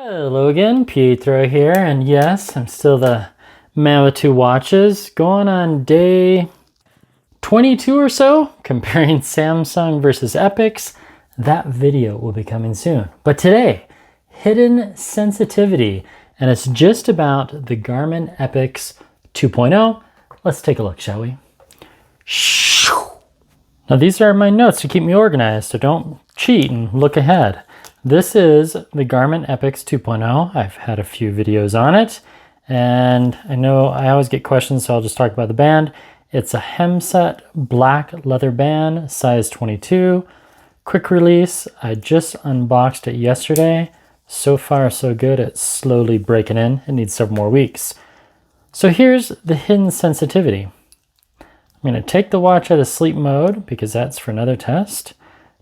Hello again, Pietro here, and yes, I'm still the man with two watches, going on day 22 or so, comparing Samsung versus EPIX. That video will be coming soon. But today, hidden sensitivity, and it's just about the Garmin EPIX 2.0. Let's take a look, shall we? Now these are my notes to keep me organized, so don't cheat and look ahead. This is the Garmin EPIX 2.0. I've had a few videos on it, and I know I always get questions, so I'll just talk about the band. It's a Hemsut black leather band, size 22, quick release. I just unboxed it yesterday. So far, so good. It's slowly breaking in. It needs several more weeks. So here's the hidden sensitivity. I'm going to take the watch out of sleep mode because that's for another test.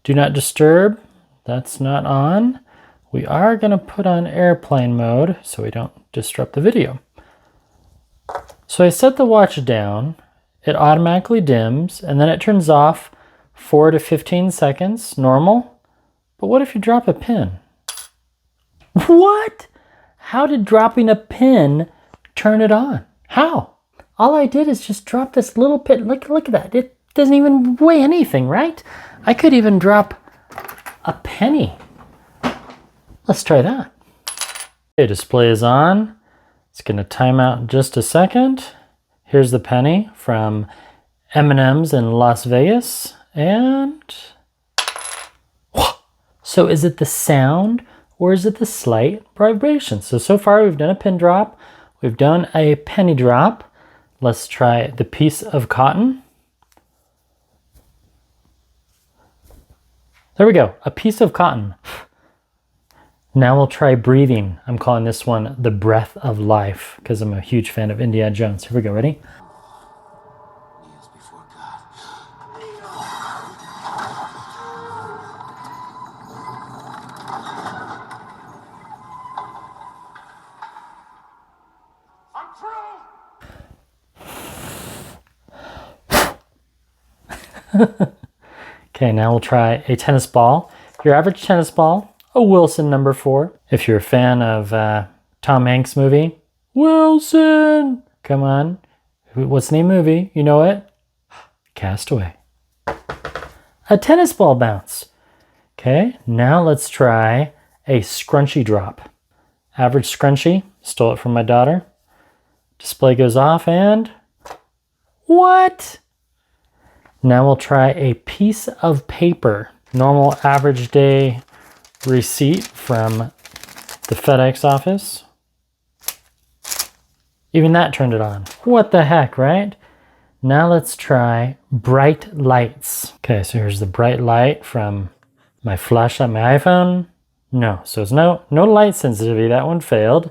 Do not disturb. That's not on. We are going to put on airplane mode so we don't disrupt the video. So I set the watch down. It automatically dims and then it turns off 4 to 15 seconds, normal. But what if you drop a pin? What? How did dropping a pin turn it on? How? All I did is just drop this little pin. Look at that. It doesn't even weigh anything, right? I could even drop a penny. Let's try that. Okay, display is on. It's going to time out in just a second. Here's the penny from M&M's in Las Vegas. And so is it the sound or is it the slight vibration? So far we've done a pin drop. We've done a penny drop. Let's try the piece of cotton. There we go, a piece of cotton. Now we'll try breathing. I'm calling this one the breath of life because I'm a huge fan of Indiana Jones. Here we go, ready? Okay, now we'll try a tennis ball. Your average tennis ball, a Wilson number 4. If you're a fan of Tom Hanks movie, Wilson, come on. What's the name of the movie? You know it? Castaway. A tennis ball bounce. Okay, now let's try a scrunchie drop. Average scrunchie, stole it from my daughter. Display goes off and what? Now we'll try a piece of paper. Normal average day receipt from the FedEx office. Even that turned it on. What the heck, right? Now let's try bright lights. Okay, so here's the bright light from my flashlight, my iPhone. No, so it's no light sensitivity. That one failed.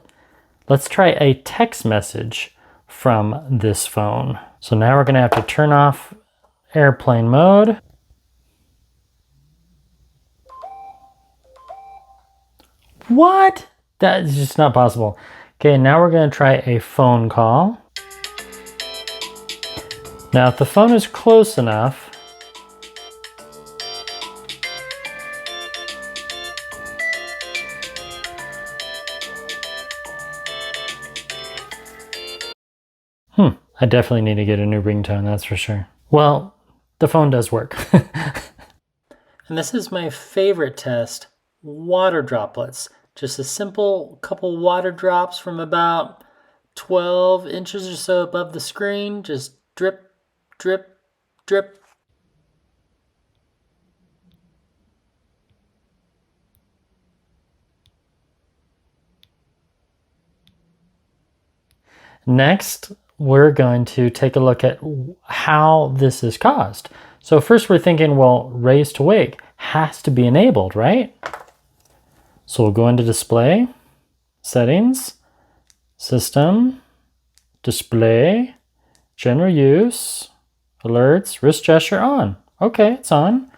Let's try a text message from this phone. So now we're gonna have to turn off airplane mode. What? That is just not possible. Okay, now we're going to try a phone call. Now, if the phone is close enough, I definitely need to get a new ringtone, that's for sure. Well, the phone does work. And this is my favorite test, water droplets. Just a simple couple water drops from about 12 inches or so above the screen. Just drip, drip, drip. Next, we're going to take a look at how this is caused. So first we're thinking, well, raise to wake has to be enabled, right? So we'll go into display, settings, system, display, general use, alerts, wrist gesture on. Okay, it's on.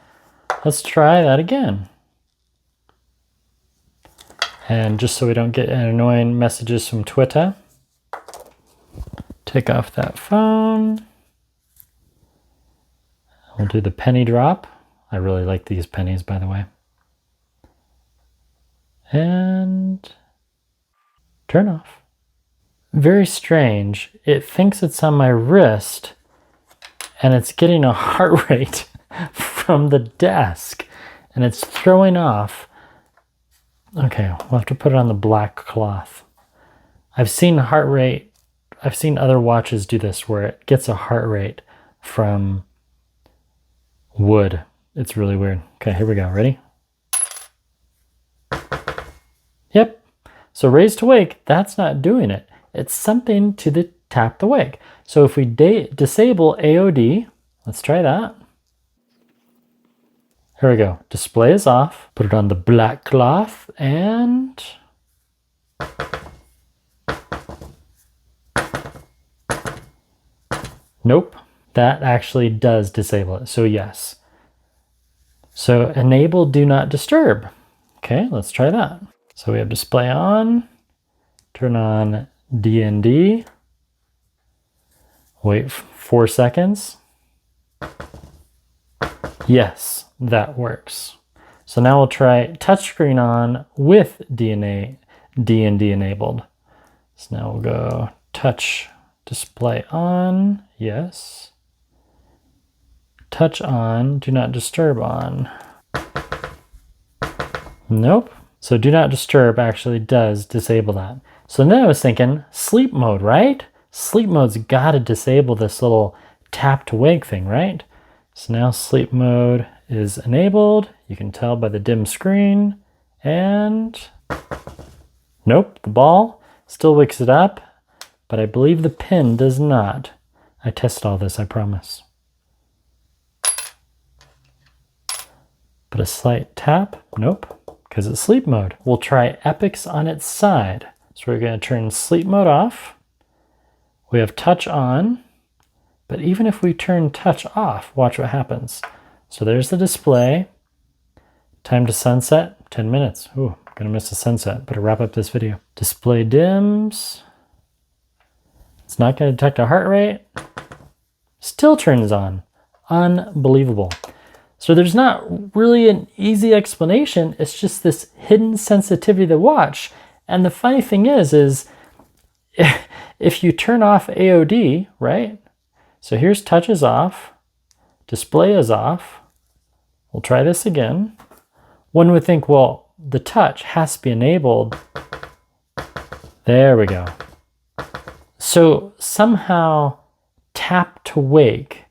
Let's try that again. And just so we don't get annoying messages from Twitter, take off that phone. We'll do the penny drop. I really like these pennies, by the way. And Turn off. Very strange. It thinks it's on my wrist and it's getting a heart rate from the desk and it's throwing off. Okay, we'll have to put it on the black cloth. I've seen heart rate, I've seen other watches do this where it gets a heart rate from wood. It's really weird. Okay, here we go. Ready? Yep. So raise to wake, that's not doing it. It's something to the tap to wake. So if we disable AOD, let's try that. Here we go. Display is off. Put it on the black cloth and nope. That actually does disable it. So yes. So enable do not disturb. Okay, let's try that. So we have display on, turn on DND, wait 4 seconds. Yes, that works. So now we'll try touchscreen on with DND enabled. So now we'll go touch display on, yes. Touch on, do not disturb on. Nope. So do not disturb actually does disable that. So then I was thinking sleep mode, right? Sleep mode's got to disable this little tap to wake thing, right? So now sleep mode is enabled. You can tell by the dim screen and nope, the ball still wakes it up, but I believe the pin does not. I tested all this, I promise. But a slight tap, nope, because it's sleep mode. We'll try EPIX on its side. So we're going to turn sleep mode off. We have touch on, but even if we turn touch off, watch what happens. So there's the display. Time to sunset, 10 minutes. Ooh, I'm gonna miss the sunset. Better wrap up this video. Display dims. It's not gonna detect a heart rate. Still turns on. Unbelievable. So there's not really an easy explanation. It's just this hidden sensitivity to the watch. And the funny thing is if you turn off AOD, right? So here's touch is off, display is off. We'll try this again. One would think, well, the touch has to be enabled. There we go. So somehow tap to wake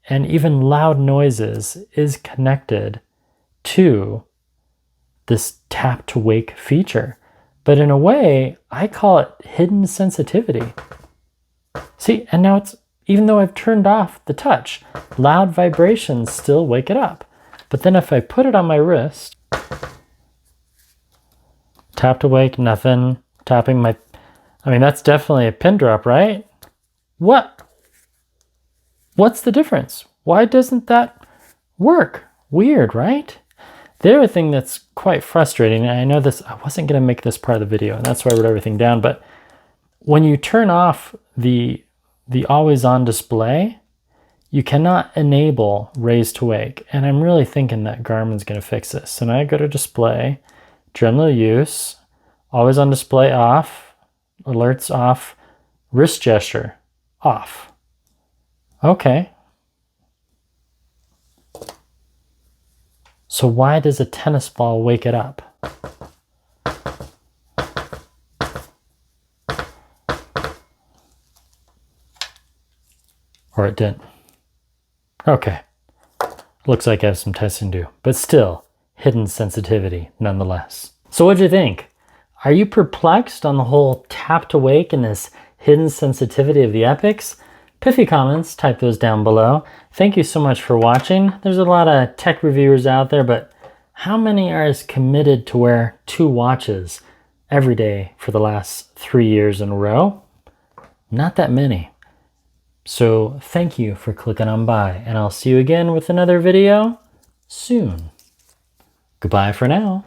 and even loud noises is connected to this tap to wake feature. But in a way, I call it hidden sensitivity. See, and now it's, even though I've turned off the touch, loud vibrations still wake it up. But then if I put it on my wrist, tap to wake, nothing, tapping my, I mean, that's definitely a pin drop, right? What's the difference? Why doesn't that work? Weird, right? The other thing that's quite frustrating, and I know this, I wasn't going to make this part of the video, and that's why I wrote everything down, but when you turn off the always on display, you cannot enable raise to wake. And I'm really thinking that Garmin's going to fix this. So now I go to display, general use, always on display off, alerts off, wrist gesture off. Okay. So why does a tennis ball wake it up? Or it didn't. Okay. Looks like I have some testing to do, but still, hidden sensitivity nonetheless. So what'd you think? Are you perplexed on the whole tap to wake and this hidden sensitivity of the EPIX? Pithy comments, type those down below. Thank you so much for watching. There's a lot of tech reviewers out there, but how many are as committed to wear 2 watches every day for the last 3 years in a row? Not that many. So thank you for clicking on by, and I'll see you again with another video soon. Goodbye for now.